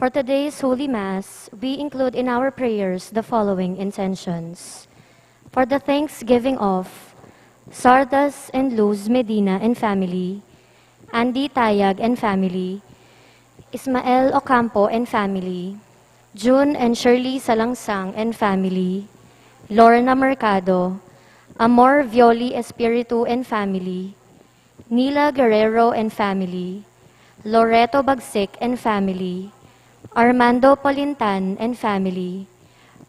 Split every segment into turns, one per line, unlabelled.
For today's Holy Mass, we include in our prayers the following intentions. For the thanksgiving of Sardas and Luz Medina and family, Andy Tayag and family, Ismael Ocampo and family, June and Shirley Salangsang and family, Lorna Mercado, Amor Violi Espiritu and family, Nila Guerrero and family, Loreto Bagsik and family, Armando Polintan and family,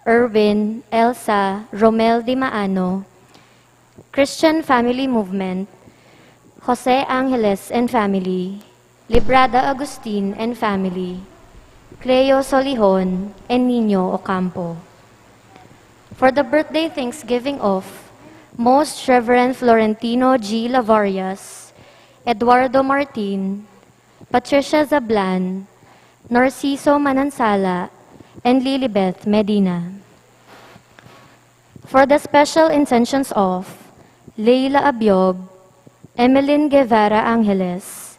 Erwin, Elsa, Romel Di Maano, Christian Family Movement, Jose Angeles and family, Librada Agustin and family, Cleo Solihon and Nino Ocampo. For the birthday thanksgiving of Most Reverend Florentino G. Lavarias, Eduardo Martin, Patricia Zablan, Narciso Manansala, and Lilibeth Medina. For the special intentions of Leila Abiog, Emeline Guevara Angeles,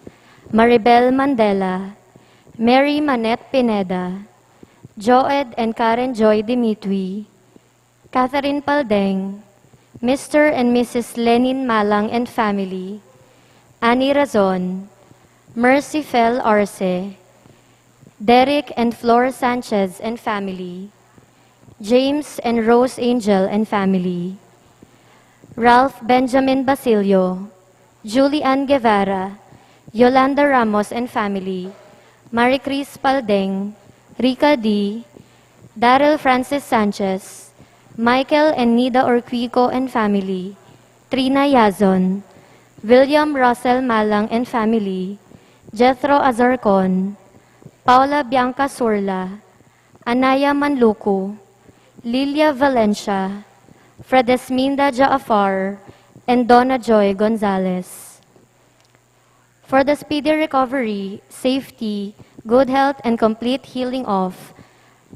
Maribel Mandela, Mary Manette Pineda, Joed and Karen Joy Dimitri, Catherine Paldeng, Mr. and Mrs. Lenin Malang and family, Annie Razon, Mercy Fel Arce, Derek and Flor Sanchez and family, James and Rose Angel and family, Ralph Benjamin Basilio, Julian Guevara, Yolanda Ramos and family, Maricris Paldeng, Rica D, Daryl Francis Sanchez, Michael and Nida Orquico and family, Trina Yazon, William Russell Malang and family, Jethro Azarcon, Paula Bianca Surla, Anaya Manluku, Lilia Valencia, Fredesminda Jaafar, and Donna Joy Gonzalez. For the speedy recovery, safety, good health, and complete healing of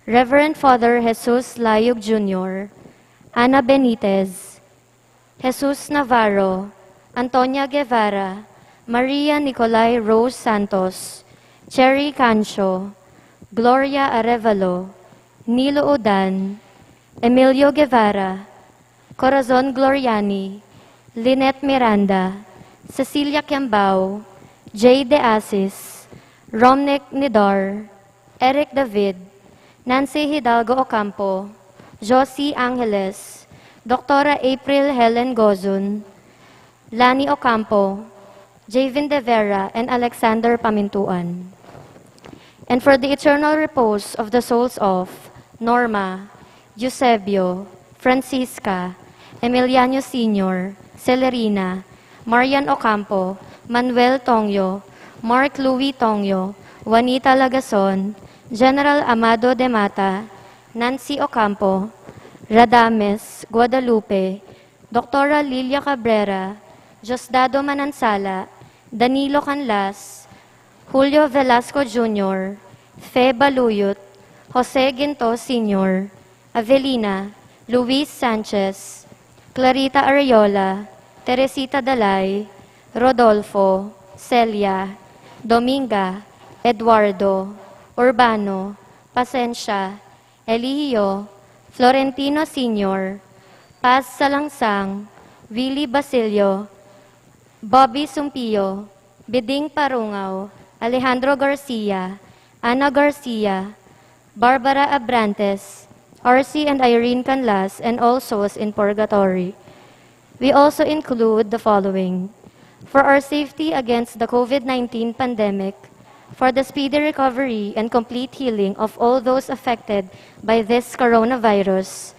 Reverend Father Jesus Layug Jr., Ana Benitez, Jesus Navarro, Antonia Guevara, Maria Nicolay Rose Santos, Cherry Cancho, Gloria Arevalo, Nilo Udan, Emilio Guevara, Corazon Gloriani, Lynette Miranda, Cecilia Kiambao, Jay De Asis, Romnick Nidar, Eric David, Nancy Hidalgo Ocampo, Josie Angeles, Dr. April Helen Gozun, Lani Ocampo, Javin De Vera, and Alexander Pamintuan. And for the eternal repose of the souls of Norma, Eusebio, Francisca, Emiliano Sr., Celerina, Marian Ocampo, Manuel Tongyo, Mark Louis Tongyo, Juanita Lagason, General Amado de Mata, Nancy Ocampo, Radames, Guadalupe, Dr. Lilia Cabrera, Josdado Manansala, Danilo Canlas, Julio Velasco Jr., Fe Baluyot, Jose Ginto Sr., Avelina, Luis Sanchez, Clarita Areola, Teresita Dalay, Rodolfo, Celia, Dominga, Eduardo, Urbano, Pasensya, Elihio, Florentino Sr., Paz Salangsang, Willie Basilio, Bobby Sumpio, Biding Parungaw, Alejandro Garcia, Ana Garcia, Barbara Abrantes, RC and Irene Canlas, and all souls in purgatory. We also include the following: for our safety against the COVID-19 pandemic, for the speedy recovery and complete healing of all those affected by this coronavirus,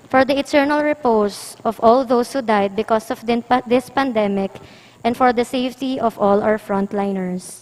for the eternal repose of all those who died because of this pandemic, and for the safety of all our frontliners.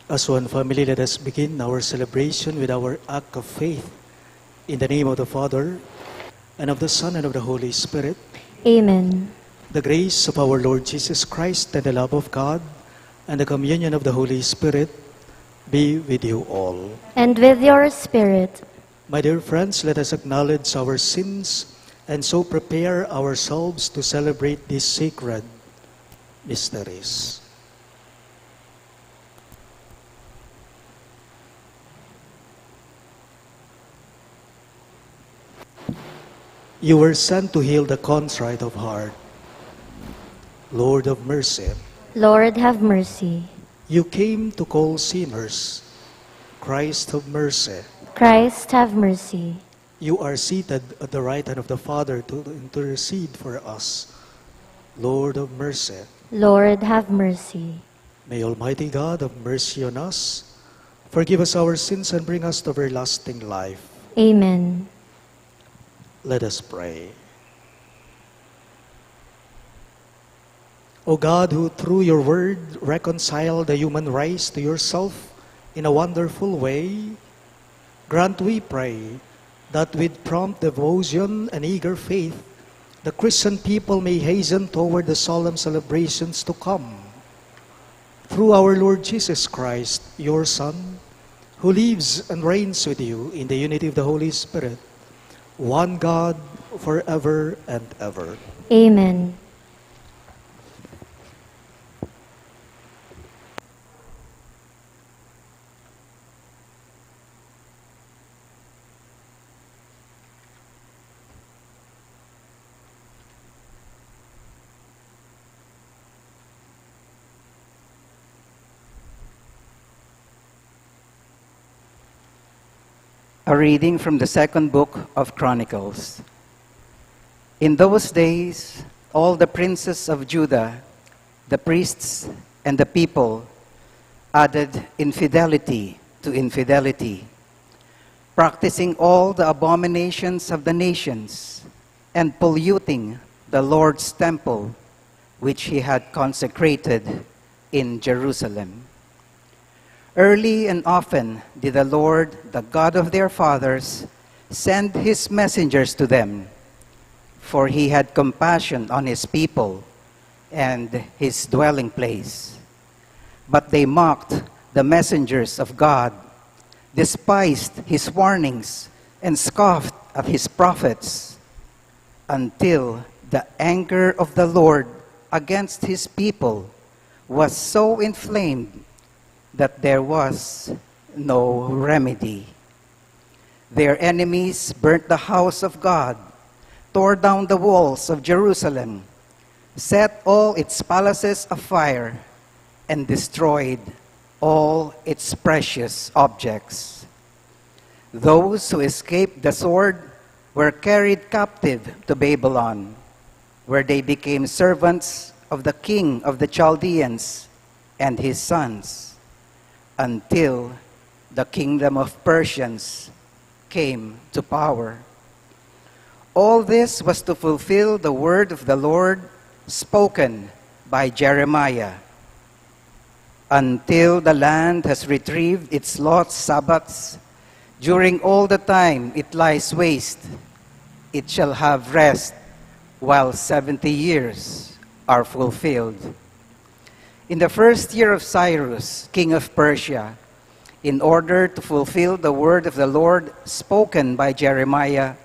As one family, let us begin our celebration with our act of faith. In the name of the Father, and of the Son, and of the Holy Spirit.
Amen.
The grace of our Lord Jesus Christ, and the love of God, and the communion of the Holy Spirit be with you all.
And with your spirit.
My dear friends, let us acknowledge our sins and so prepare ourselves to celebrate these sacred mysteries. You were sent to heal the contrite of heart. Lord of mercy.
Lord, have mercy.
You came to call sinners. Christ of mercy.
Christ, have mercy.
You are seated at the right hand of the Father to intercede for us. Lord of mercy.
Lord, have mercy.
May Almighty God have mercy on us, forgive us our sins, and bring us to everlasting life.
Amen.
Let us pray. O God, who through your word reconciled the human race to yourself in a wonderful way, grant, we pray, that with prompt devotion and eager faith, the Christian people may hasten toward the solemn celebrations to come. Through our Lord Jesus Christ, your Son, who lives and reigns with you in the unity of the Holy Spirit, one God, forever and ever.
Amen.
A reading from the second book of Chronicles. In those days, all the princes of Judah, the priests and the people, added infidelity to infidelity, practicing all the abominations of the nations, and polluting the Lord's temple, which he had consecrated in Jerusalem. Early and often did the Lord, the God of their fathers, send his messengers to them, for he had compassion on his people and his dwelling place. But they mocked the messengers of God, despised his warnings, and scoffed at his prophets, until the anger of the Lord against his people was so inflamed that there was no remedy. Their enemies burnt the house of God, tore down the walls of Jerusalem, set all its palaces afire, and destroyed all its precious objects. Those who escaped the sword were carried captive to Babylon, where they became servants of the king of the Chaldeans and his sons, until the kingdom of Persians came to power. All this was to fulfill the word of the Lord spoken by Jeremiah. Until the land has retrieved its lost Sabbaths, during all the time it lies waste, it shall have rest while 70 years are fulfilled. In the first year of Cyrus, king of Persia, in order to fulfill the word of the Lord spoken by Jeremiah,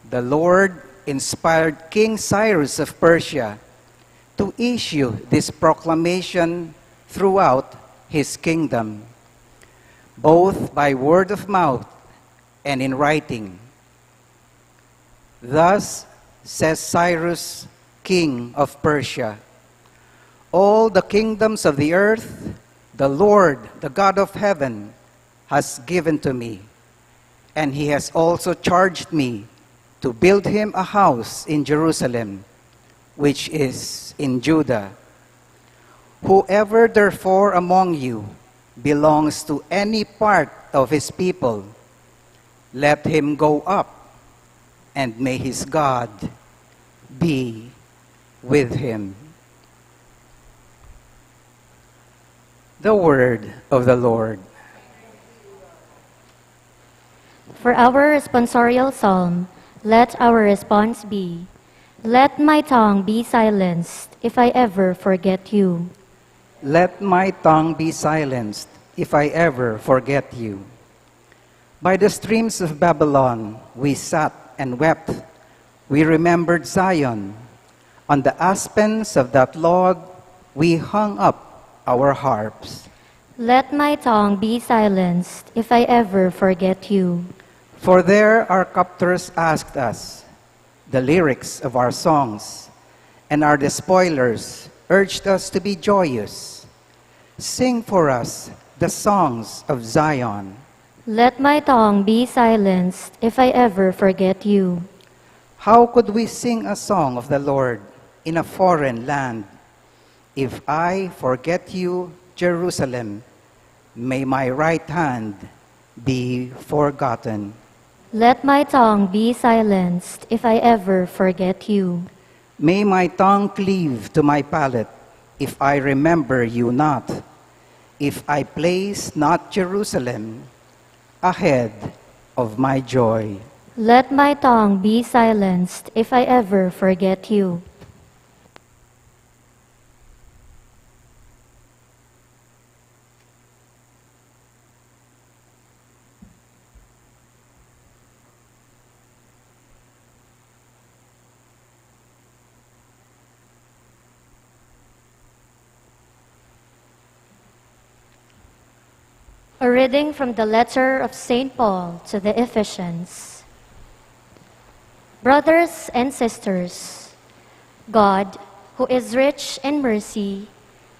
the Lord inspired King Cyrus of Persia to issue this proclamation throughout his kingdom, both by word of mouth and in writing. Thus says Cyrus, king of Persia, all the kingdoms of the earth, the Lord, the God of heaven, has given to me, and he has also charged me to build him a house in Jerusalem, which is in Judah. Whoever therefore among you belongs to any part of his people, let him go up, and may his God be with him. The word of the Lord.
For our responsorial psalm, let our response be, "Let my tongue be silenced if I ever forget you."
Let my tongue be silenced if I ever forget you. By the streams of Babylon we sat and wept. We remembered Zion. On the aspens of that log we hung up our harps.
Let my tongue be silenced if I ever forget you.
For there our captors asked us the lyrics of our songs, and our despoilers urged us to be joyous. Sing for us the songs of Zion.
Let my tongue be silenced if I ever forget you.
How could we sing a song of the Lord in a foreign land? If I forget you, Jerusalem, may my right hand be forgotten.
Let my tongue be silenced if I ever forget you.
May my tongue cleave to my palate if I remember you not, if I place not Jerusalem ahead of my joy.
Let my tongue be silenced if I ever forget you. A reading from the letter of St. Paul to the Ephesians. Brothers and sisters, God, who is rich in mercy,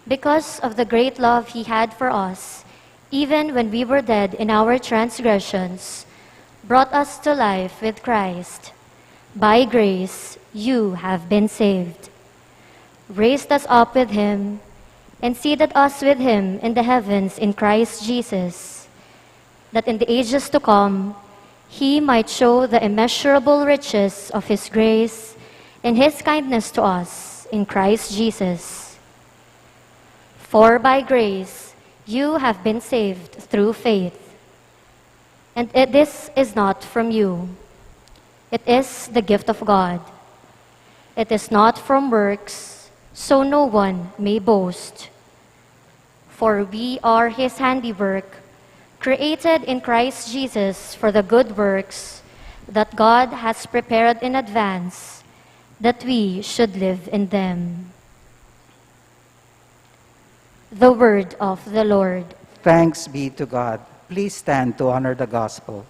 because of the great love He had for us, even when we were dead in our transgressions, brought us to life with Christ. By grace, you have been saved. Raised us up with Him, and seated us with Him in the heavens in Christ Jesus, that in the ages to come He might show the immeasurable riches of His grace and His kindness to us in Christ Jesus. For by grace you have been saved through faith, and this is not from you. It is the gift of God. It is not from works, so no one may boast. For we are His handiwork, created in Christ Jesus for the good works that God has prepared in advance, that we should live in them. The word of the Lord.
Thanks be to God. Please stand to honor the gospel.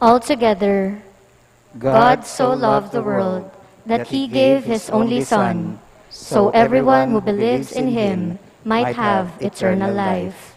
Altogether, God so loved the world that He gave His only Son, so everyone who believes in Him might have eternal life.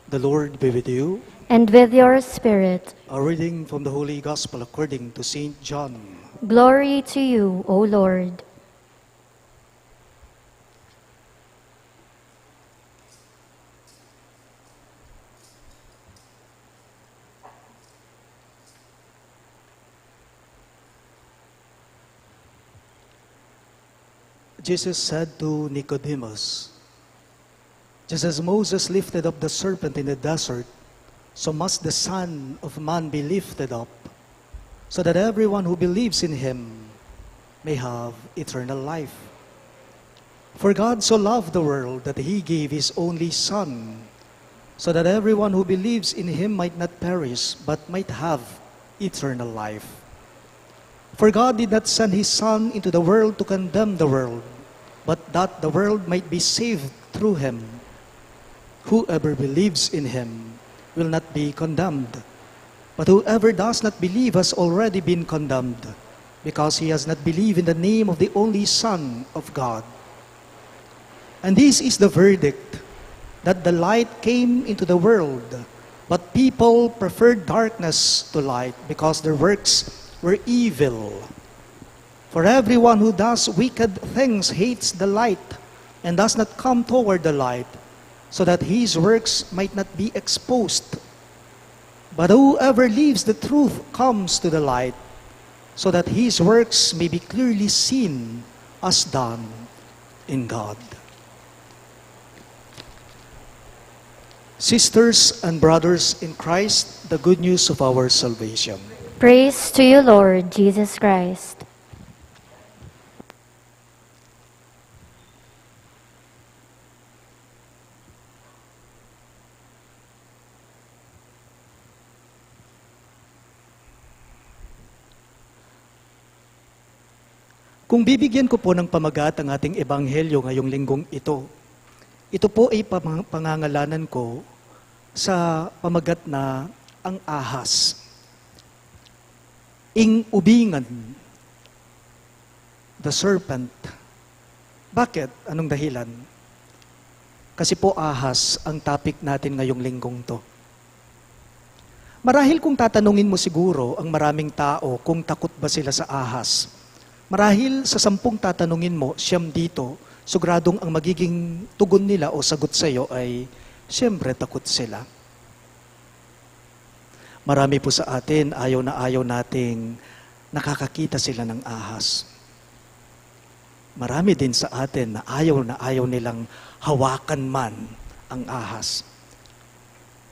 The Lord be with you.
And with your spirit,
A reading from the Holy Gospel according to St. John.
glory to you, O Lord.
Jesus said to Nicodemus, "Just as Moses lifted up the serpent in the desert, so must the Son of Man be lifted up, so that everyone who believes in Him may have eternal life." For God so loved the world that he gave his only Son, so that everyone who believes in him might not perish, but might have eternal life. For God did not send his Son into the world to condemn the world, but that the world might be saved through him. Whoever believes in him will not be condemned, but whoever does not believe has already been condemned, because he has not believed in the name of the only Son of God. And this is the verdict, that the light came into the world, but people preferred darkness to light because their works were evil. For everyone who does wicked things hates the light and does not come toward the light, so that his works might not be exposed. But whoever lives the truth comes to the light, so that his works may be clearly seen as done in God. Sisters and brothers in Christ, the good news of our salvation.
Praise to you, Lord Jesus Christ.
Kung bibigyan ko po ng pamagat ang ating ebanghelyo ngayong linggong ito po ay pangangalanan ko sa pamagat na ang ahas. Ing ubingan, the serpent. Bakit? Anong dahilan? Kasi po ahas ang topic natin ngayong linggong to. Marahil kung tatanungin mo siguro ang maraming tao kung takot ba sila sa ahas, marahil sa 10 tatanungin mo, 9 dito, siguradong ang magiging tugon nila o sagot sa iyo ay, siyempre takot sila. Marami po sa atin, ayaw na ayaw nating nakakakita sila ng ahas. Marami din sa atin na ayaw nilang hawakan man ang ahas.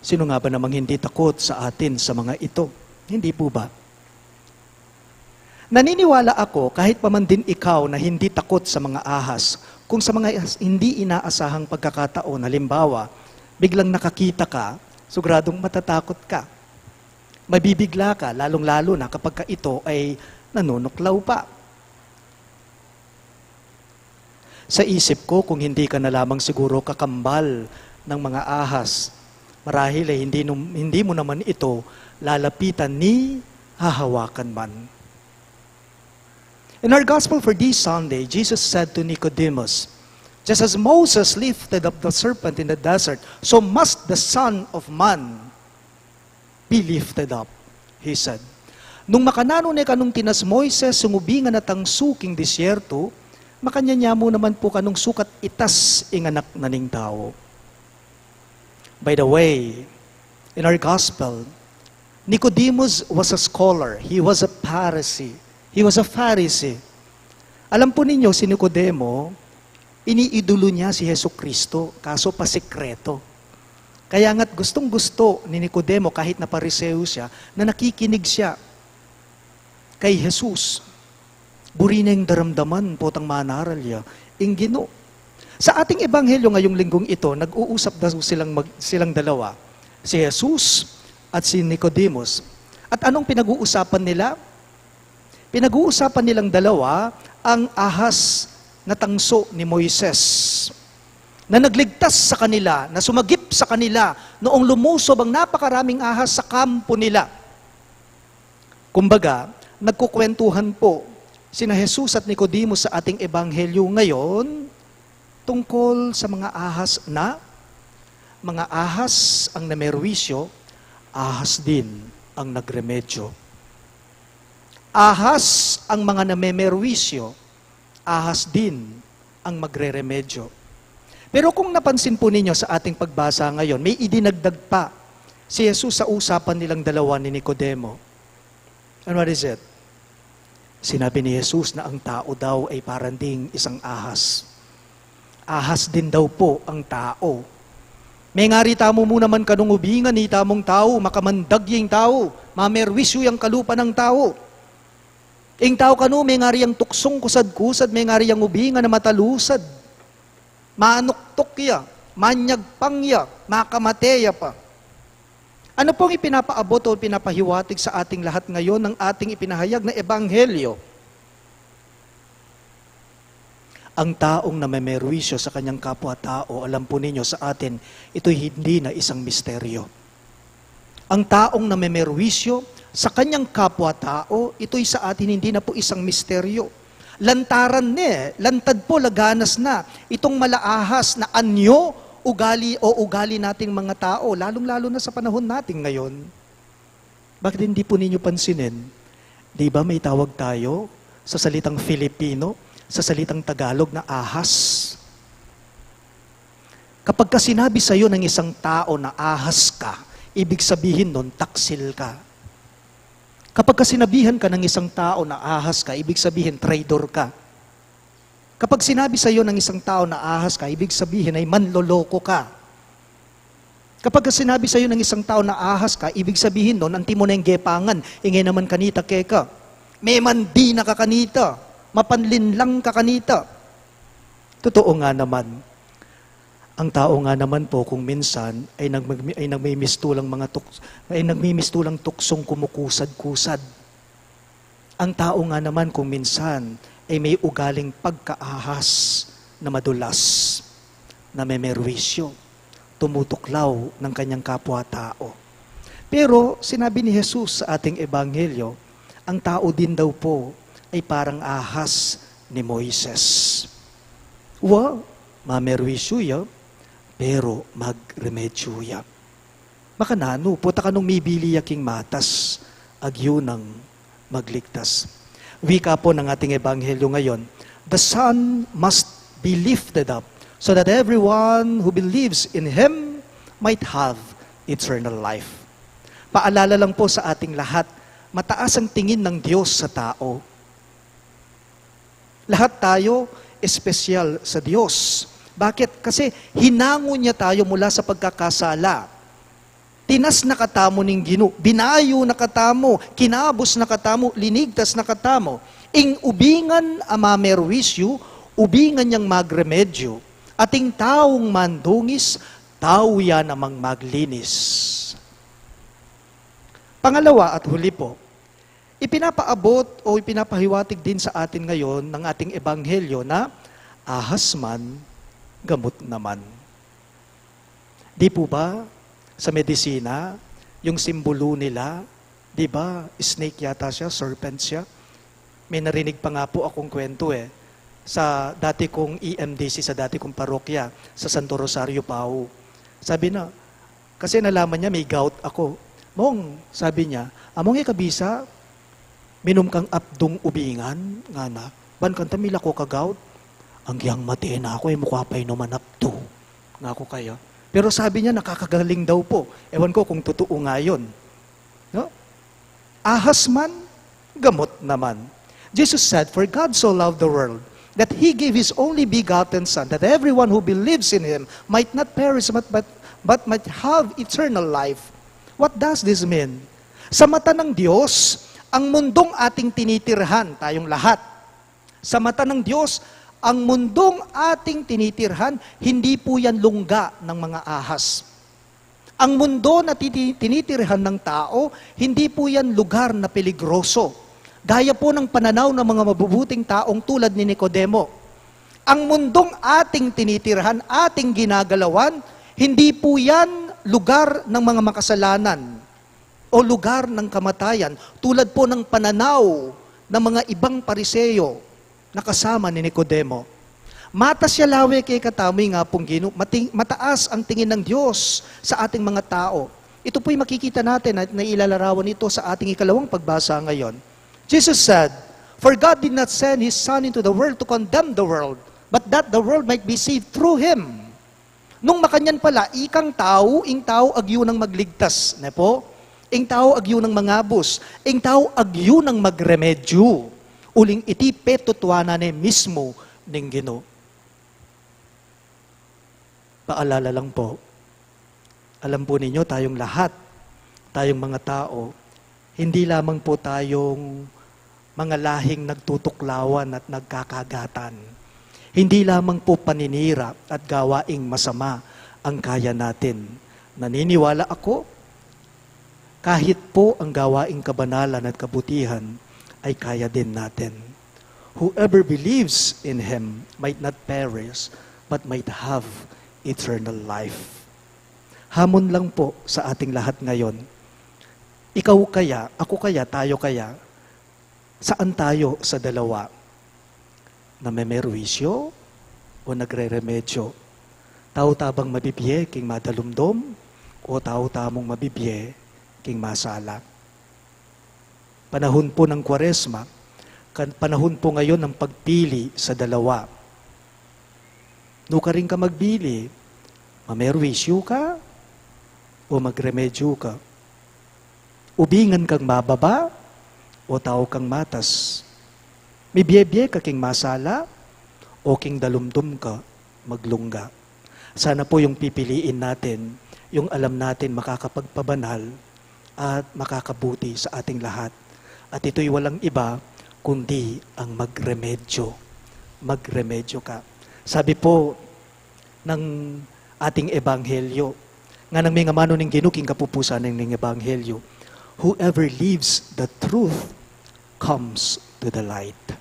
Sino nga ba namang hindi takot sa atin sa mga ito? Hindi po ba? Naniniwala ako, kahit pa man din ikaw na hindi takot sa mga ahas, kung sa mga hindi inaasahang pagkakataon, halimbawa, biglang nakakita ka, siguradong matatakot ka. Mabibigla ka, lalong-lalo na kapag ka ito ay nanunuklaw pa. Sa isip ko, kung hindi ka na lamang siguro kakambal ng mga ahas, marahil ay hindi mo naman ito lalapitan ni hahawakan man. In our gospel for this Sunday, Jesus said to Nicodemus, "Just as Moses lifted up the serpent in the desert, so must the Son of Man be lifted up," he said. Nung makanano ni kanong tinas Moises, sumubingan at ang suking disyerto, makanya mo naman po kanong sukat itas inganak na ning tao. By the way, in our gospel, Nicodemus was a scholar. He was a Pharisee. He was a Pharisee. Alam po ninyo, si Nicodemo, iniidolo niya si Jesucristo, kaso pa sikreto. Kaya nga't gustong-gusto ni Nicodemo, kahit na pariseo siya, na nakikinig siya kay Jesus. Buri na yung daramdaman, potang manaral niya, Ginoo. Sa ating ebanghelyo ngayong linggong ito, nag-uusap daw silang dalawa, si Jesus at si Nicodemus. At anong pinag-uusapan nila? Pinag-uusapan nilang dalawa ang ahas na tangso ni Moises, na nagligtas sa kanila, na sumagip sa kanila noong lumusob ang napakaraming ahas sa kampo nila. Kumbaga, nagkukwentuhan po sina Jesus at Nicodemus sa ating ebanghelyo ngayon tungkol sa mga ahas ang namerwisyo, ahas din ang nagremedyo. Ahas ang mga namemerwisyo, ahas din ang magreremedyo. Pero kung napansin po ninyo sa ating pagbasa ngayon, may idinagdag pa si Jesus sa usapan nilang dalawa ni Nicodemo. And what is it? Sinabi ni Jesus na ang tao daw ay parang ding isang ahas. Ahas din daw po ang tao. May ngarita mo naman kanong ubingan ni tamong tao, makamandag yung tao, mamerwisyo yung kalupa ng tao. Ing tao kanu, may ngari yung tuksong kusad-kusad, may ngari yung ubingan na matalusad. manuktok ya, manyagpang ya, makamateya pa. Ano pong ipinapaabot o pinapahiwatig sa ating lahat ngayon ng ating ipinahayag na ebanghelyo? Ang taong namemerwisyo sa kanyang kapwa-tao, alam po ninyo sa atin, ito'y hindi na isang misteryo. Ang taong namemerwisyo sa kanyang kapwa-tao, ito'y sa atin hindi na po isang misteryo. Lantaran lantad po laganas na itong malaahas na anyo, ugali nating mga tao, lalong-lalo na sa panahon natin ngayon. Bakit hindi po ninyo pansinin? Di ba may tawag tayo sa salitang Filipino, sa salitang Tagalog na ahas? Kapag ka sinabi sa iyo ng isang tao na ahas ka, ibig sabihin nun, taksil ka. Kapag ka sinabihan ka ng isang tao na ahas ka, ibig sabihin, traitor ka. Kapag sinabi sa iyo ng isang tao na ahas ka, ibig sabihin ay manloloko ka. Kapag sinabi sa iyo ng isang tao na ahas ka, ibig sabihin nun, anti mo na yung gepangan, ingay naman kanita keka. May mandi na kakanita, mapanlin lang kakanita. Totoo nga naman. Ang tao nga naman po kung minsan ay nagmimistulang tuksong kumukusad-kusad. Ang tao nga naman kung minsan ay may ugaling pagkaahas na madulas, na memerwisyo, tumutuklaw ng kanyang kapwa-tao. Pero sinabi ni Jesus sa ating ebanghelyo, ang tao din daw po ay parang ahas ni Moises. Mamerwisyo ya, pero magremedyo ya. Makanano, puta ka nung mibili yaking matas, agyo ng magligtas. Wika po ng ating ebanghelyo ngayon, the Son must be lifted up so that everyone who believes in Him might have eternal life. Paalala lang po sa ating lahat, mataas ang tingin ng Diyos sa tao. Lahat tayo espesyal sa Diyos. Bakit? Kasi hinango niya tayo mula sa pagkakasala. Tinas na katamo ning Ginoo, binayo na katamo, kinabos na katamo, linigtas na katamo. Ing ubingan amamerwisyo, ubingan niyang magremedyo, ating taong mandungis, tao yan namang maglinis. Pangalawa at huli po, ipinapaabot o ipinapahiwatig din sa atin ngayon ng ating ebanghelyo na ahas man, gamot naman. Di po ba sa medisina, yung simbolo nila, di ba, snake yata siya, serpent siya. May narinig pa nga po akong kwento sa dati kong EMDC, sa dati kong parokya, sa Santo Rosario, Pau. Sabi na, kasi nalaman niya may gout ako. Mong, sabi niya, among ikabisa, minom kang apdong ubingan, nga na, ban kanta mila ko ka gout, ang giyang matiin na ako, mukha pa'y naman apdo. Nga ako kayo. Pero sabi niya, nakakagaling daw po. Ewan ko kung totoo nga yun. No? Ahas man, gamot naman. Jesus said, "For God so loved the world, that He gave His only begotten Son, that everyone who believes in Him might not perish, but might have eternal life." What does this mean? Sa mata ng Diyos, ang mundong ating tinitirhan, tayong lahat. Sa mata ng Diyos, ang mundong ating tinitirhan, hindi po yan lungga ng mga ahas. Ang mundo na tinitirhan ng tao, hindi po yan lugar na peligroso. Gaya po ng pananaw ng mga mabubuting taong tulad ni Nicodemo. Ang mundong ating tinitirhan, ating ginagalawan, hindi po yan lugar ng mga makasalanan o lugar ng kamatayan, tulad po ng pananaw ng mga ibang pariseyo na kasama ni Nicodemo. Mata siya lawe kay katamoy nga pong Ginoo, mataas ang tingin ng Diyos sa ating mga tao. Ito po'y makikita natin at nailalarawan ito sa ating ikalawang pagbasa ngayon. Jesus said, "For God did not send His Son into the world to condemn the world, but that the world might be saved through Him." Nung makanyan pala, ing tao agyo ng magligtas. Ne po? Ing tao agyo ng mangabos. Ing tao agyo ng magremedyo. Uling iti petutwana ne mismo ning Ginoo. Paalala lang po, alam po ninyo, tayong lahat, tayong mga tao, hindi lamang po tayong mga lahing nagtutuklawan at nagkakagatan. Hindi lamang po paninira at gawaing masama ang kaya natin. Naniniwala ako, kahit po ang gawaing kabanalan at kabutihan ay kaya din natin. Whoever believes in Him might not perish, but might have eternal life. Hamon lang po sa ating lahat ngayon. Ikaw kaya, ako kaya, tayo kaya, saan tayo sa dalawa? Namemerwisyo o nagre-remedyo? Tao-tabang mabibiye king madalumdom o tao-tamong mabibiye king masala? Panahon po ng Kwaresma, panahon po ngayon ng pagpili sa dalawa. Nuka rin ka magbili, mamerwisyo ka o magremedyo ka. Ubingan kang mababa o tao kang matas. May biyebye ka king masala o king dalumdum ka maglungga. Sana po yung pipiliin natin, yung alam natin makakapagpabanal at makakabuti sa ating lahat. At ito'y walang iba kundi ang magremedyo. Magremedyo ka. Sabi po ng ating ebanghelyo, nga nang may ngamano ng ginuking kapupusan ng ebanghelyo, whoever lives the truth comes to the light.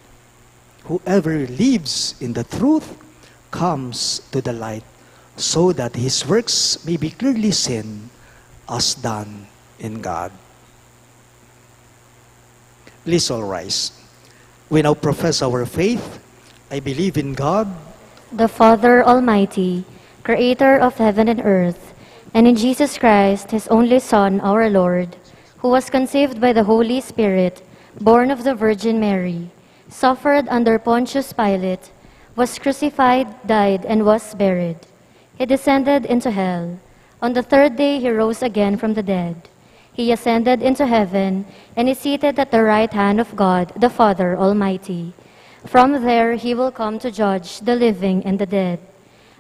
Whoever lives in the truth comes to the light, so that his works may be clearly seen as done in God. Please all rise. We now profess our faith. I believe in God,
the Father Almighty, creator of heaven and earth, and in Jesus Christ, His only Son, our Lord, who was conceived by the Holy Spirit, born of the Virgin Mary, suffered under Pontius Pilate, was crucified, died, and was buried. He descended into hell. On the third day He rose again from the dead. He ascended into heaven and is seated at the right hand of God, the Father Almighty. From there He will come to judge the living and the dead.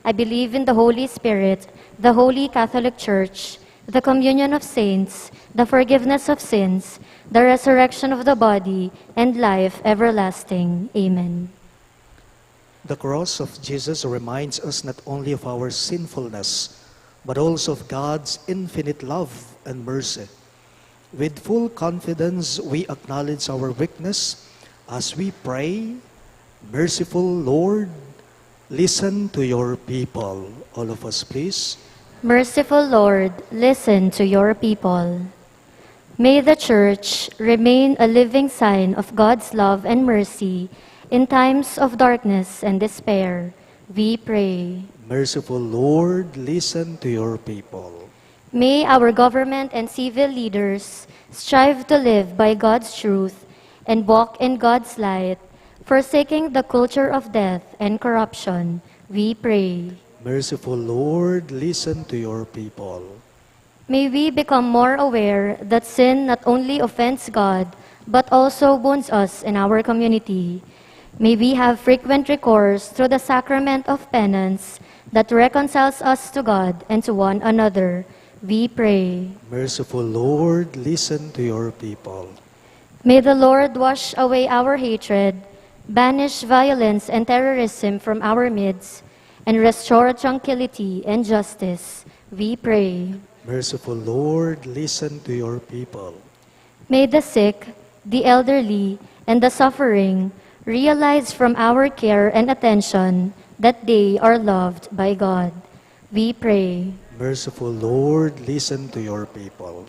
I believe in the Holy Spirit, the Holy Catholic Church, the communion of saints, the forgiveness of sins, the resurrection of the body, and life everlasting. Amen.
the cross of Jesus reminds us not only of our sinfulness, but also of God's infinite love and mercy. With full confidence, we acknowledge our weakness as we pray, Merciful Lord, listen to your people. All of us, please.
Merciful Lord, listen to your people. May the Church remain a living sign of God's love and mercy in times of darkness and despair. We pray.
Merciful Lord, listen to your people.
May our government and civil leaders strive to live by God's truth and walk in God's light, forsaking the culture of death and corruption. We pray.
Merciful Lord, listen to your people.
May we become more aware that sin not only offends God, but also wounds us in our community. May we have frequent recourse through the sacrament of penance that reconciles us to God and to one another. We pray.
Merciful Lord, listen to your people.
May the Lord wash away our hatred, banish violence and terrorism from our midst, and restore tranquility and justice. We pray.
Merciful Lord, listen to your people.
May the sick, the elderly, and the suffering realize from our care and attention that they are loved by God. We pray.
Merciful Lord, listen to your people.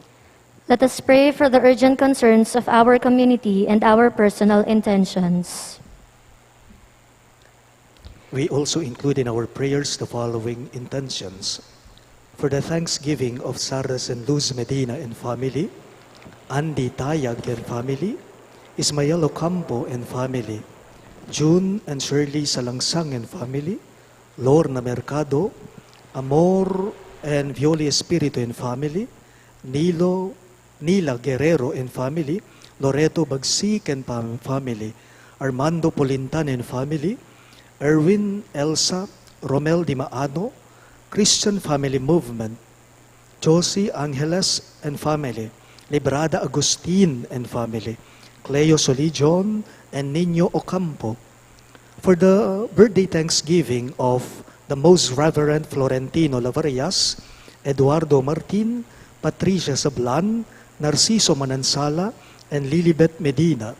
Let us pray for the urgent concerns of our community and our personal intentions.
We also include in our prayers the following intentions. For the thanksgiving of Sardas and Luz Medina and family, Andy Tayag and family, Ismael Ocampo and family, June and Shirley Salangsang and family, Lorna Mercado, Amor and Violi Espiritu and family, Nila Guerrero and family, Loreto Bagsik and family, Armando Polintan and family, Erwin Elsa, Romel Di Maano, Christian Family Movement, Josie Angeles and family, Librada Agustin and family, Cleo Solijon and Nino Ocampo. For the birthday thanksgiving of the Most Reverend Florentino Lavarias, Eduardo Martin, Patricia Sablan, Narciso Manansala, and Lilibet Medina.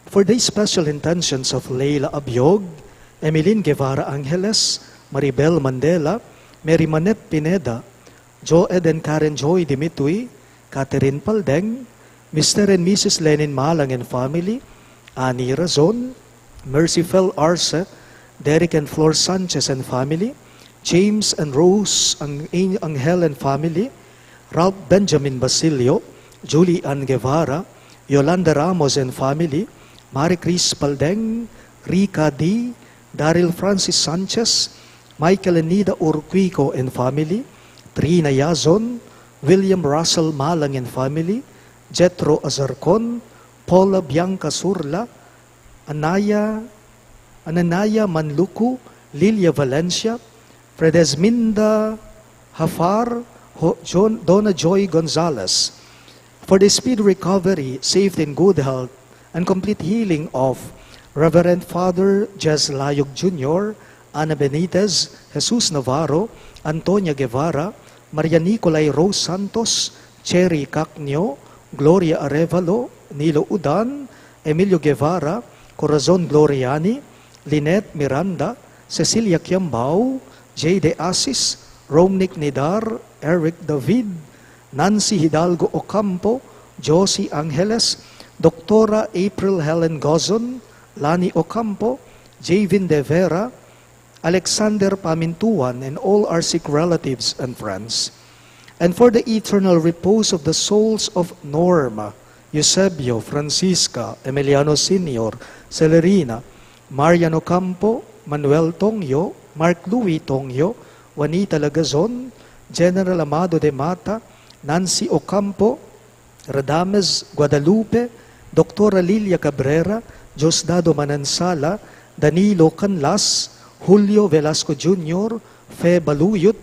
For the special intentions of Leila Abiog, Emeline Guevara Angeles, Maribel Mandela, Mary Manette Pineda, Joed and Karen Joy Dimitui, Catherine Paldeng, Mr. and Mrs. Lenin Malang and family, Annie Razon, Mercy Fel Arce, Derek and Flor Sanchez and family, James and Rose Angel and family, Ralph Benjamin Basilio, Julie Ann Guevara, Yolanda Ramos and family, Marie Chris Paldeng, Rica D, Daryl Francis Sanchez, Michael and Nida Urquico and family, Trina Yazon, William Russell Malang and family, Jetro Azarcon, Paula Bianca Surla, Anaya Manluku, Lilia Valencia, Fredesminda Hafar, Donna Joy Gonzalez, for the speedy recovery, safety, and good health, and complete healing of Reverend Father Jez Layog Jr., Ana Benitez, Jesus Navarro, Antonia Guevara, Maria Nicolay Rose Santos, Cherry Cacnio, Gloria Arevalo, Nilo Udan, Emilio Guevara, Corazon Gloriani, Lynette Miranda, Cecilia Kiambao, J. De Asis, Romnick Nidar, Eric David, Nancy Hidalgo Ocampo, Josie Angeles, Doctora April Helen Gozon, Lani Ocampo, Javin De Vera, Alexander Pamintuan, and all our sick relatives and friends. And for the eternal repose of the souls of Norma, Eusebio, Francisca, Emiliano Sr., Celerina, Mariano Campo, Manuel Tongyo, Mark Louis Tongyo, Juanita Lagazon, General Amado de Mata, Nancy Ocampo, Radames Guadalupe, Doctora Lilia Cabrera, Diosdado Manansala, Danilo Canlas, Julio Velasco Jr., Fe Baluyot,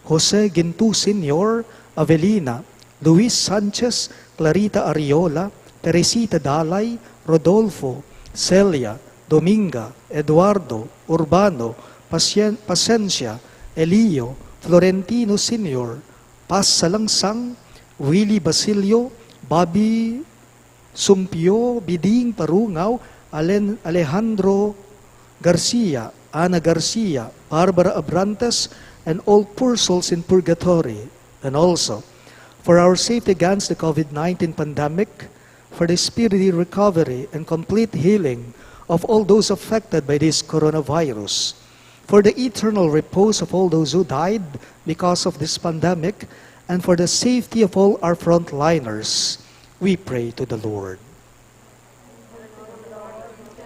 Jose Gintu Sr., Avelina, Luis Sanchez, Clarita Ariola, Teresita Dalay, Rodolfo, Celia, Dominga, Eduardo, Urbano, Pasencia, Elio, Florentino Sr., Paz Salangsang, Willie Basilio, Bobby Sumpio, Biding Parungaw, Alejandro Garcia, Ana Garcia, Barbara Abrantes, and all poor souls in purgatory, and also for our safety against the COVID-19 pandemic, for the speedy recovery and complete healing of all those affected by this coronavirus, for the eternal repose of all those who died because of this pandemic, and for the safety of all our frontliners, we pray to the Lord.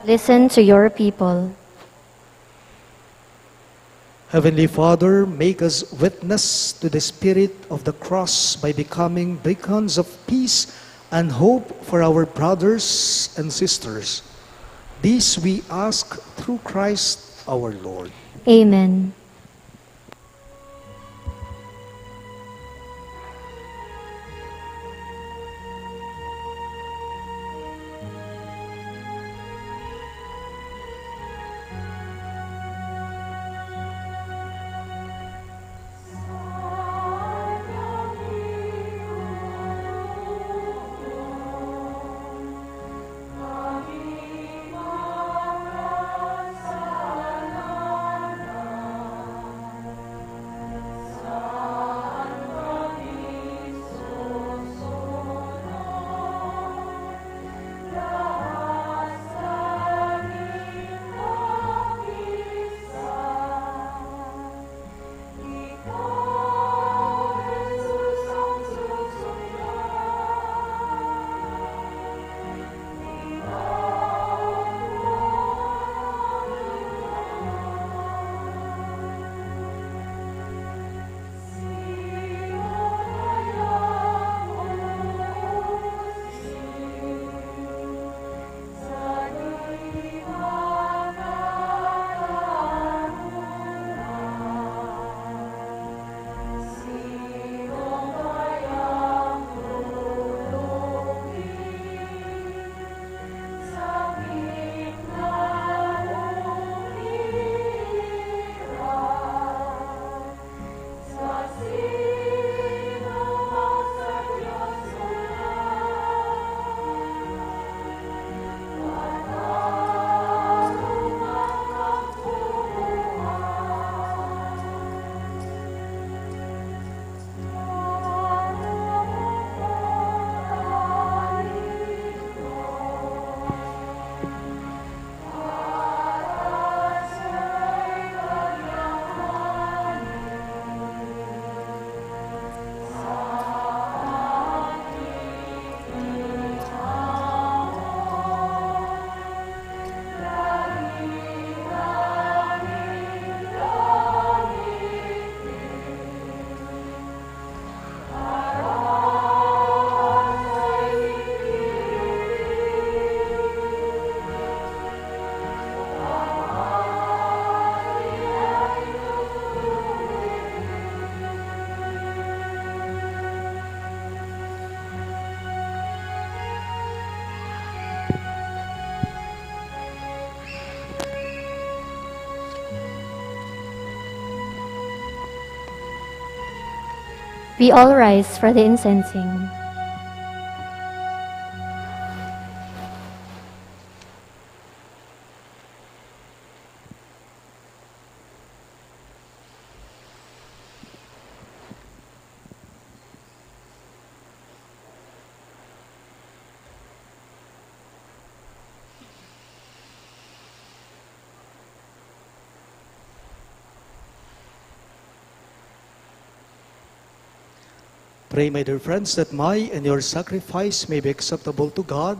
Listen to your people.
Heavenly Father, make us witness to the spirit of the cross by becoming beacons of peace and hope for our brothers and sisters. This we ask through Christ our Lord.
Amen. We all rise for the incensing.
Pray, my dear friends, that my and your sacrifice may be acceptable to God,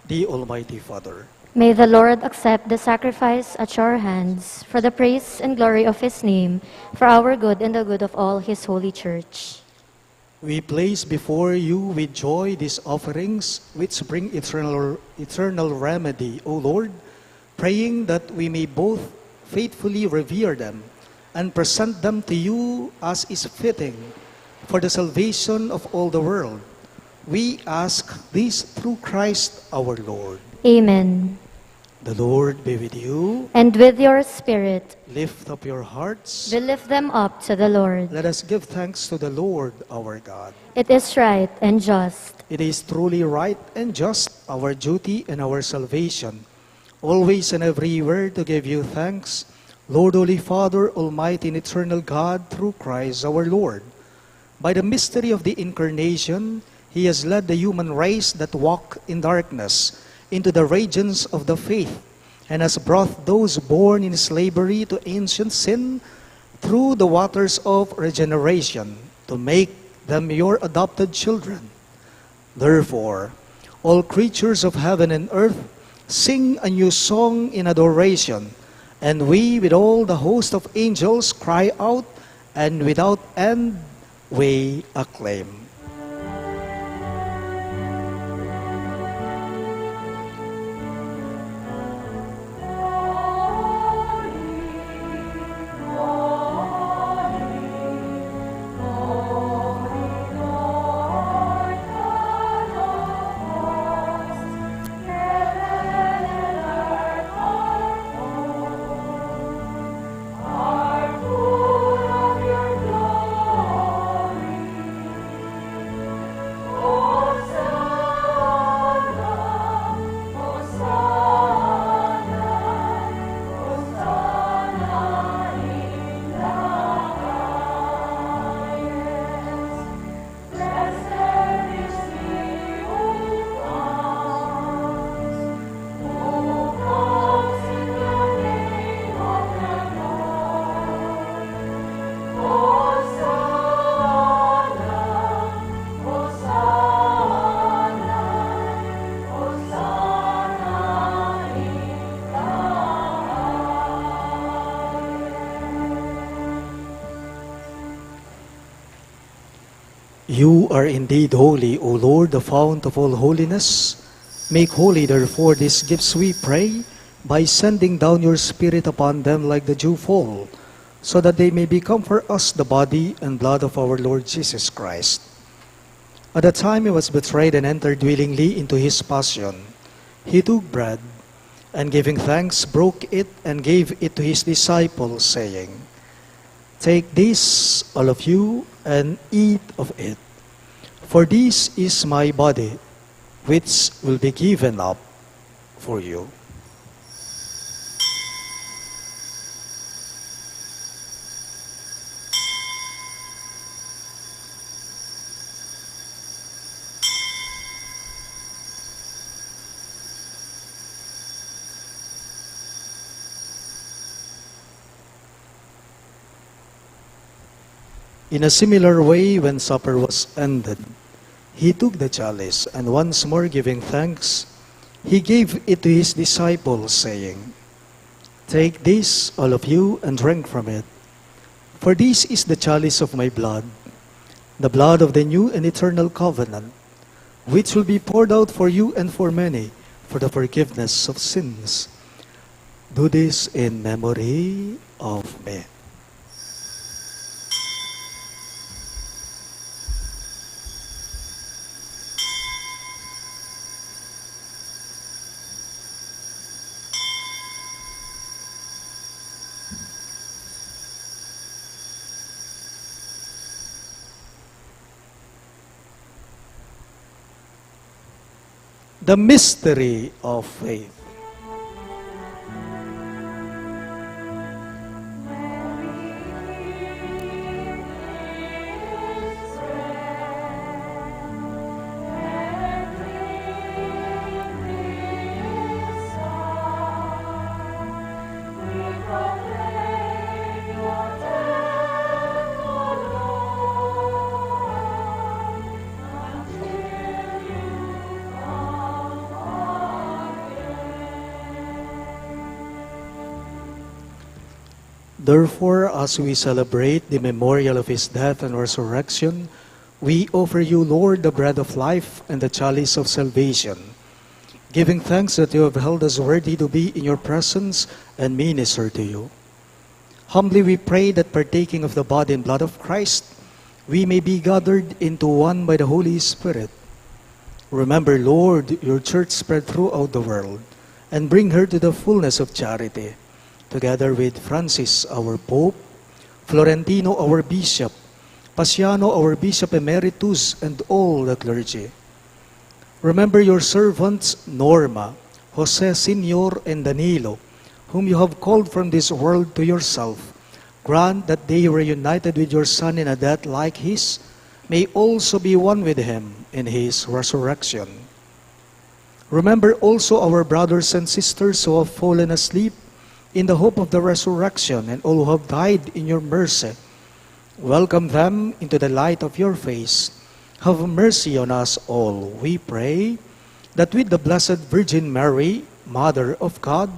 the Almighty Father.
May the Lord accept the sacrifice at your hands for the praise and glory of his name, for our good and the good of all his holy church.
We place before you with joy these offerings which bring eternal remedy, O Lord, praying that we may both faithfully revere them and present them to you as is fitting for the salvation of all the world. We ask this through Christ our Lord.
Amen.
The Lord be with you.
And with your spirit,
Lift up your hearts.
we lift them up to the Lord.
Let us give thanks to the Lord our God.
It is right and just.
It is truly right and just, our duty and our salvation, always and everywhere to give you thanks, Lord, Holy Father, Almighty and eternal God, through Christ our Lord. By the mystery of the Incarnation, He has led the human race that walk in darkness into the radiance of the faith, and has brought those born in slavery to ancient sin through the waters of regeneration to make them your adopted children. Therefore, all creatures of heaven and earth sing a new song in adoration, and we with all the host of angels cry out, and without end we acclaim. You are indeed holy, O Lord, the fount of all holiness. Make holy, therefore, these gifts, we pray, by sending down your Spirit upon them like the dewfall, so that they may become for us the body and blood of our Lord Jesus Christ. At the time he was betrayed and entered willingly into his passion, he took bread, and giving thanks, broke it and gave it to his disciples, saying, "Take this, all of you, and eat of it. For this is my body, which will be given up for you." In a similar way, when supper was ended, he took the chalice, and once more giving thanks, he gave it to his disciples, saying, "Take this, all of you, and drink from it. For this is the chalice of my blood, the blood of the new and eternal covenant, which will be poured out for you and for many for the forgiveness of sins. Do this in memory of me." The mystery of faith. Therefore, as we celebrate the memorial of his death and resurrection, we offer you, Lord, the bread of life and the chalice of salvation, giving thanks that you have held us worthy to be in your presence and minister to you. Humbly we pray that partaking of the body and blood of Christ, we may be gathered into one by the Holy Spirit. Remember, Lord, your church spread throughout the world, and bring her to the fullness of charity, together with Francis, our Pope, Florentino, our Bishop, Paciano, our Bishop Emeritus, and all the clergy. Remember your servants, Norma, Jose, Senior, and Danilo, whom you have called from this world to yourself. Grant that they were united with your Son in a death like his, may also be one with him in his resurrection. Remember also our brothers and sisters who have fallen asleep in the hope of the resurrection, and all who have died in your mercy. Welcome them into the light of your face. Have mercy on us all, we pray, that with the Blessed Virgin Mary, Mother of God,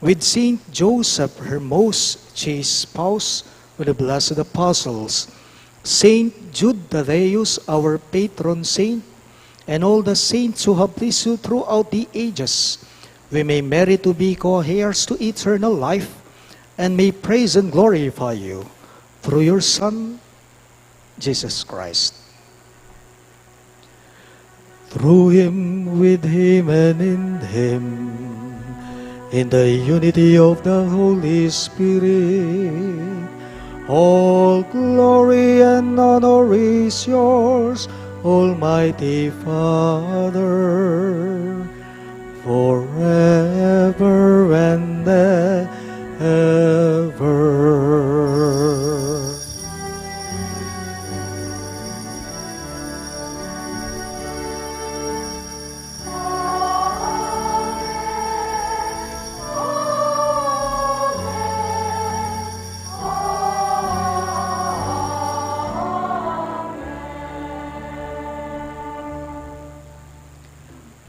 with Saint Joseph, her most chaste spouse, with the blessed apostles, Saint Jude Thaddeus, our patron saint, and all the saints who have pleased you throughout the ages, we may merit to be co-heirs to eternal life, and may praise and glorify you through your Son, Jesus Christ. Through him, with him, and in him, in the unity of the Holy Spirit, all glory and honor is yours, Almighty Father, forever and ever.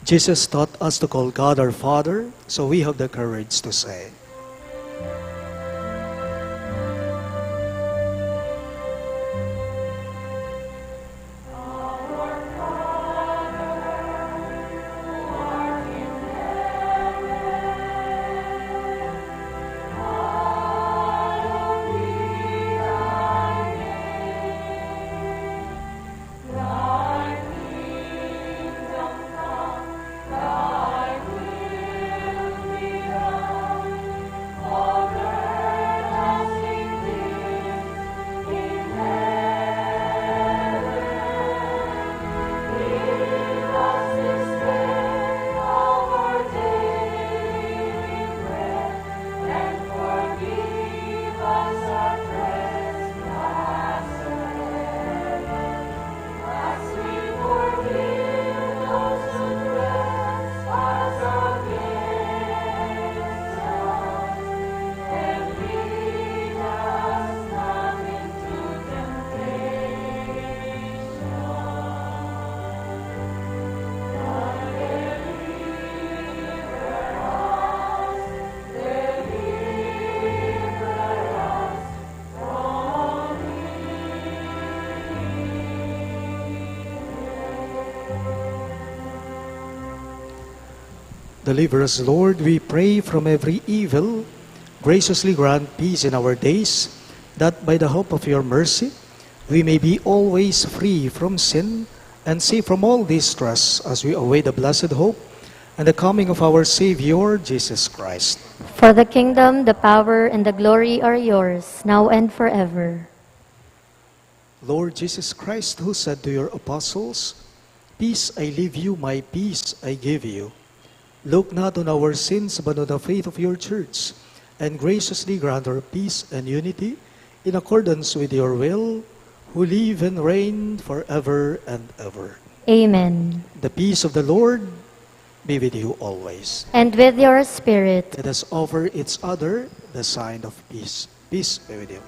Jesus taught us to call God our Father, so we have the courage to say, Deliver us, Lord, we pray, from every evil. Graciously grant peace in our days, that by the help of your mercy, we may be always free from sin and safe from all distress as we await the blessed hope and the coming of our Savior, Jesus Christ.
For the kingdom, the power, and the glory are yours, now and forever.
Lord Jesus Christ, who said to your apostles, Peace I leave you, my peace I give you. Look not on our sins, but on the faith of your church, and graciously grant her peace and unity in accordance with your will, who live and reign forever and ever.
Amen.
The peace of the Lord be with you always.
And with your spirit.
Let us offer each other the sign of peace. Peace be with you.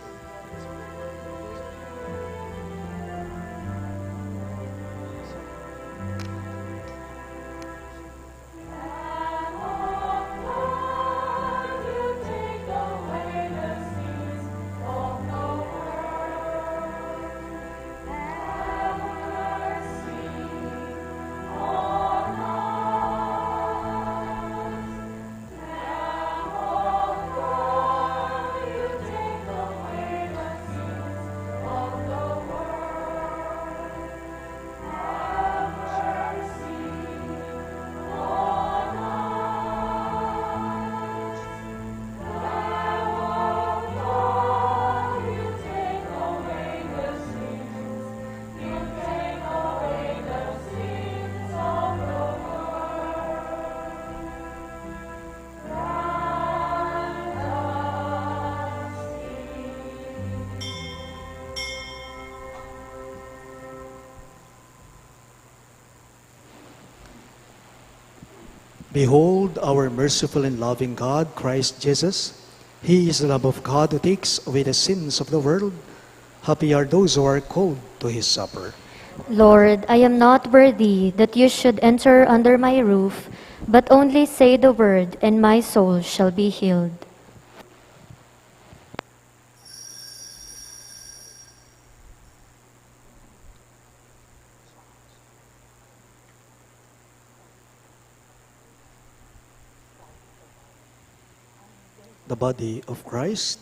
Behold our merciful and loving God, Christ Jesus. He is the love of God who takes away the sins of the world. Happy are those who are called to his supper.
Lord, I am not worthy that you should enter under my roof, but only say the word, and my soul shall be healed.
The body of Christ.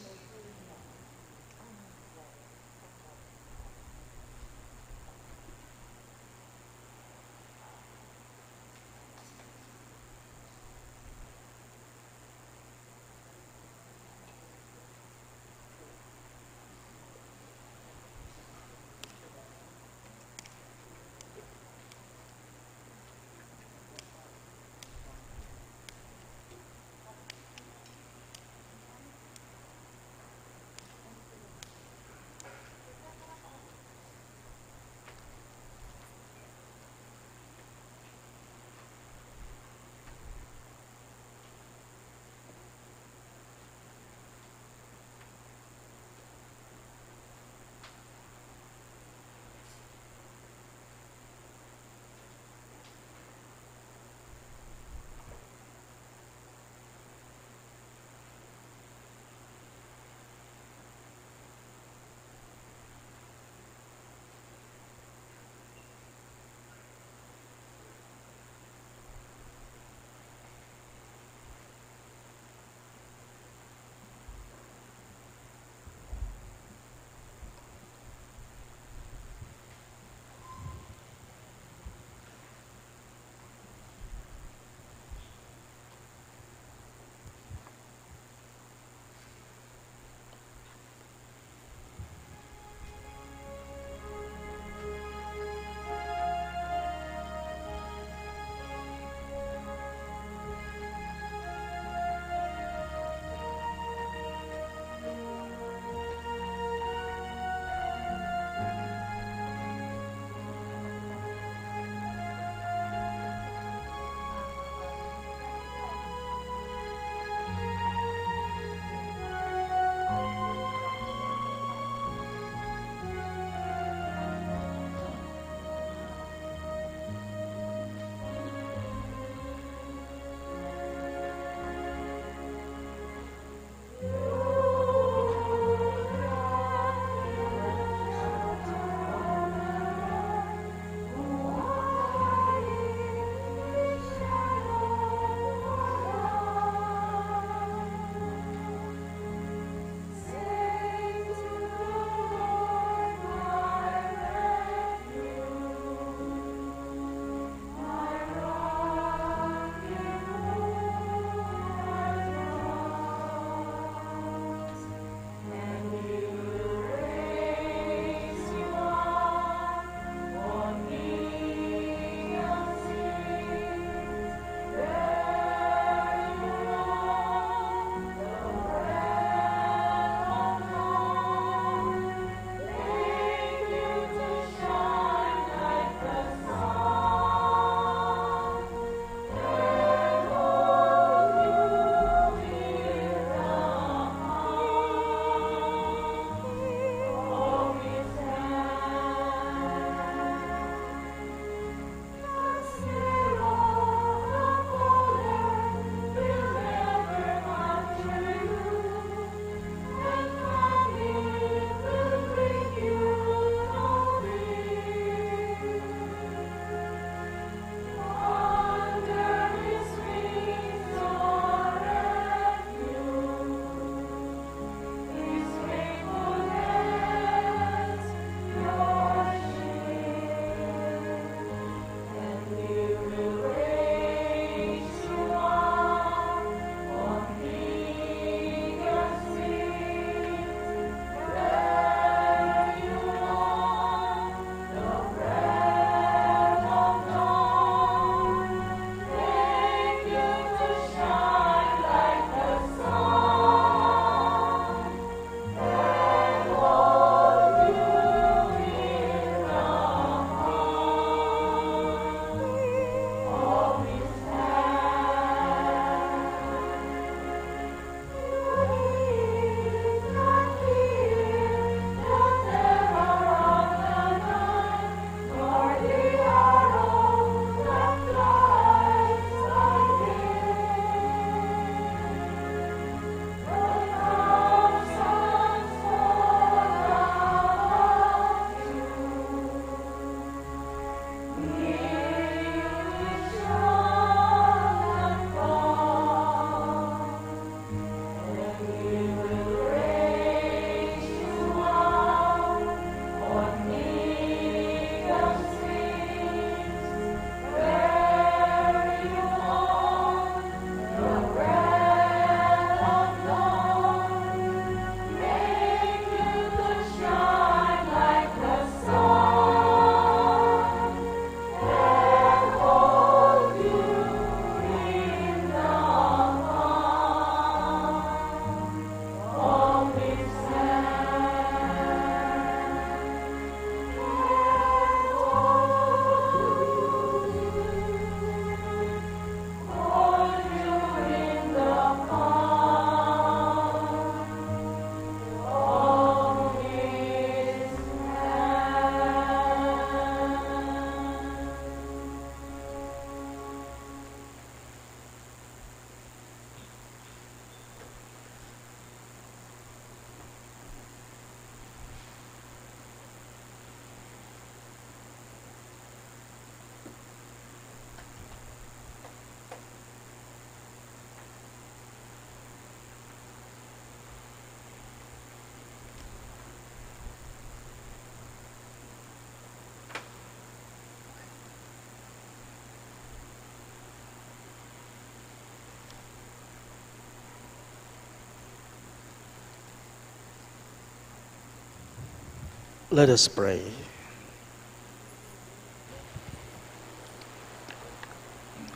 Let us pray.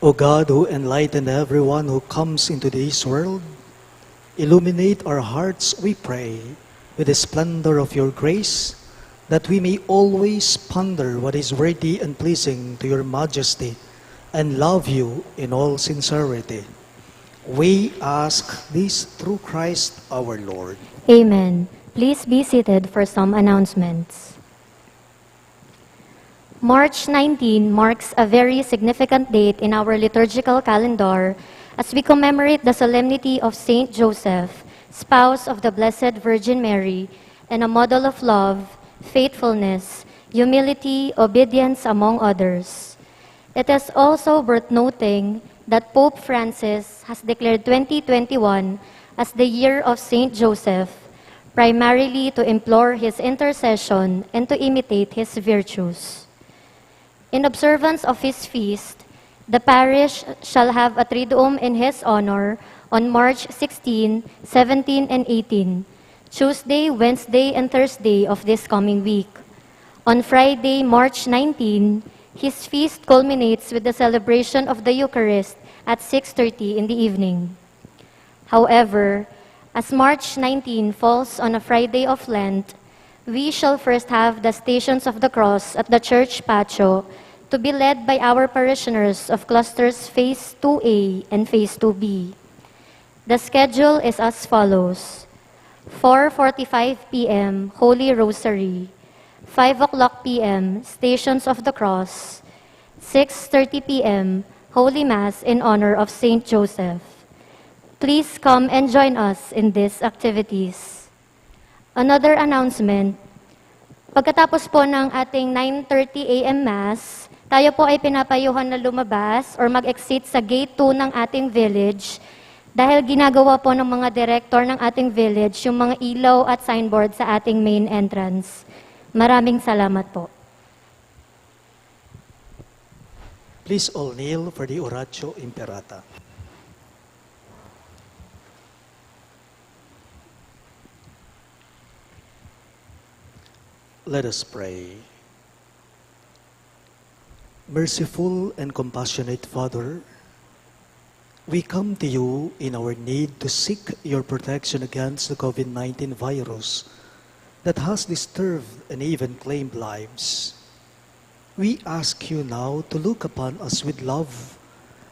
O God, who enlighten everyone who comes into this world, illuminate our hearts, we pray, with the splendor of your grace, that we may always ponder what is worthy and pleasing to your majesty and love you in all sincerity. We ask this through Christ our Lord.
Amen. Please be seated for some announcements. March 19 marks a very significant date in our liturgical calendar as we commemorate the solemnity of Saint Joseph, spouse of the Blessed Virgin Mary, and a model of love, faithfulness, humility, obedience, among others. It is also worth noting that Pope Francis has declared 2021 as the year of Saint Joseph, primarily to implore his intercession and to imitate his virtues. In observance of his feast, the parish shall have a Triduum in his honor on March 16, 17, and 18, Tuesday, Wednesday, and Thursday of this coming week. On Friday, March 19, his feast culminates with the celebration of the Eucharist at 6:30 in the evening. However, as March 19 falls on a Friday of Lent, we shall first have the Stations of the Cross at the church patio to be led by our parishioners of clusters Phase 2A and Phase 2B. The schedule is as follows: 4:45 p.m. Holy Rosary, 5 o'clock p.m. Stations of the Cross, 6:30 p.m. Holy Mass in honor of Saint Joseph. Please come and join us in these activities. Another announcement, pagkatapos po ng ating 9:30 a.m. Mass, tayo po ay pinapayuhan na lumabas or mag-exit sa Gate 2 ng ating village dahil ginagawa po ng mga director ng ating village yung mga ilaw at signboard sa ating main entrance. Maraming salamat po.
Please all kneel for the Oratio Imperata. Let us pray. Merciful and compassionate Father, we come to you in our need to seek your protection against the COVID-19 virus that has disturbed and even claimed lives. We ask you now to look upon us with love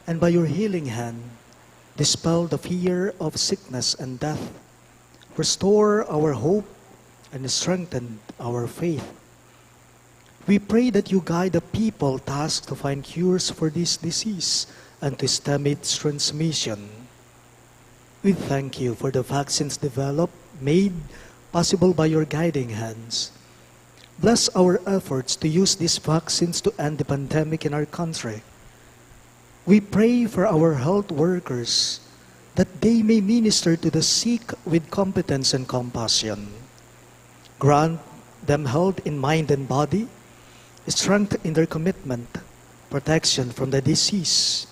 and by your healing hand, dispel the fear of sickness and death, restore our hope, and strengthen our faith. We pray that you guide the people tasked to find cures for this disease and to stem its transmission. We thank you for the vaccines developed, made possible by your guiding hands. Bless our efforts to use these vaccines to end the pandemic in our country. We pray for our health workers that they may minister to the sick with competence and compassion. Grant them health in mind and body, strength in their commitment, protection from the disease.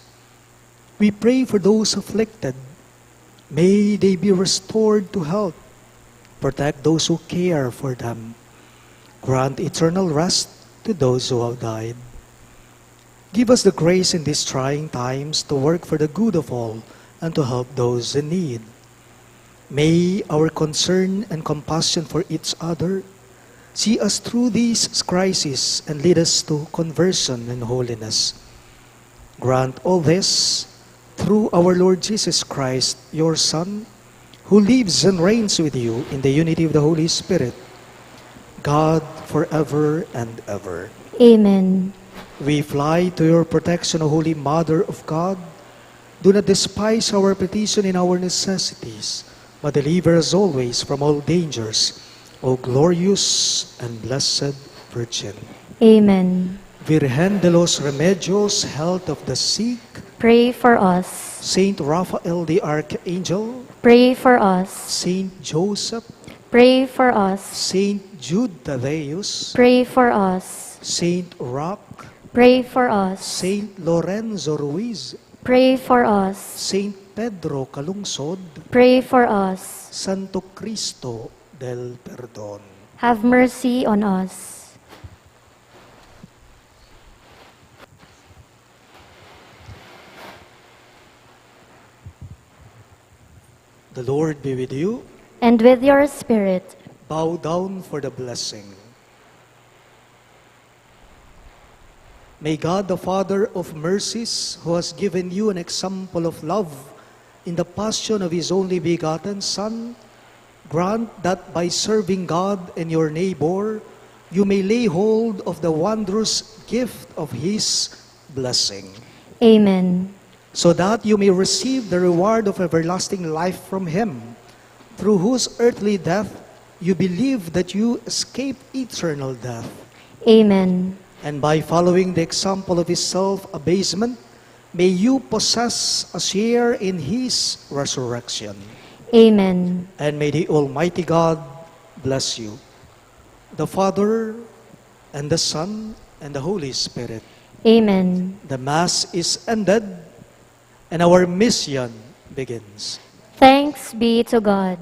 We pray for those afflicted. May they be restored to health. Protect those who care for them. Grant eternal rest to those who have died. Give us the grace in these trying times to work for the good of all and to help those in need. May our concern and compassion for each other see us through these crises and lead us to conversion and holiness. Grant all this through our Lord Jesus Christ, your Son, who lives and reigns with you in the unity of the Holy Spirit, God forever and ever.
Amen.
We fly to your protection, O Holy Mother of God. Do not despise our petition in our necessities, but deliver us always from all dangers, O glorious and blessed Virgin.
Amen.
Virgen de los Remedios, health of the sick,
Pray for us.
Saint Raphael the Archangel,
Pray for us.
Saint Joseph,
Pray for us.
Saint Jude Thaddeus,
Pray for us.
Saint Roch,
Pray for us.
Saint Lorenzo Ruiz,
Pray for us.
Saint Pedro Calungsod,
Pray for us.
Santo Cristo del Perdon.
have mercy on us.
The Lord be with you.
And with your spirit,
Bow down for the blessing. May God, the Father of mercies, who has given you an example of love in the passion of His only begotten Son, grant that by serving God and your neighbor, you may lay hold of the wondrous gift of His blessing,
Amen.
so that you may receive the reward of everlasting life from Him, through whose earthly death you believe that you escaped eternal death.
Amen.
And by following the example of His self-abasement, may you possess a share in His resurrection.
Amen.
And may the Almighty God bless you, the Father, and the Son, and the Holy Spirit.
Amen.
The Mass is ended, and our mission begins.
Thanks be to God.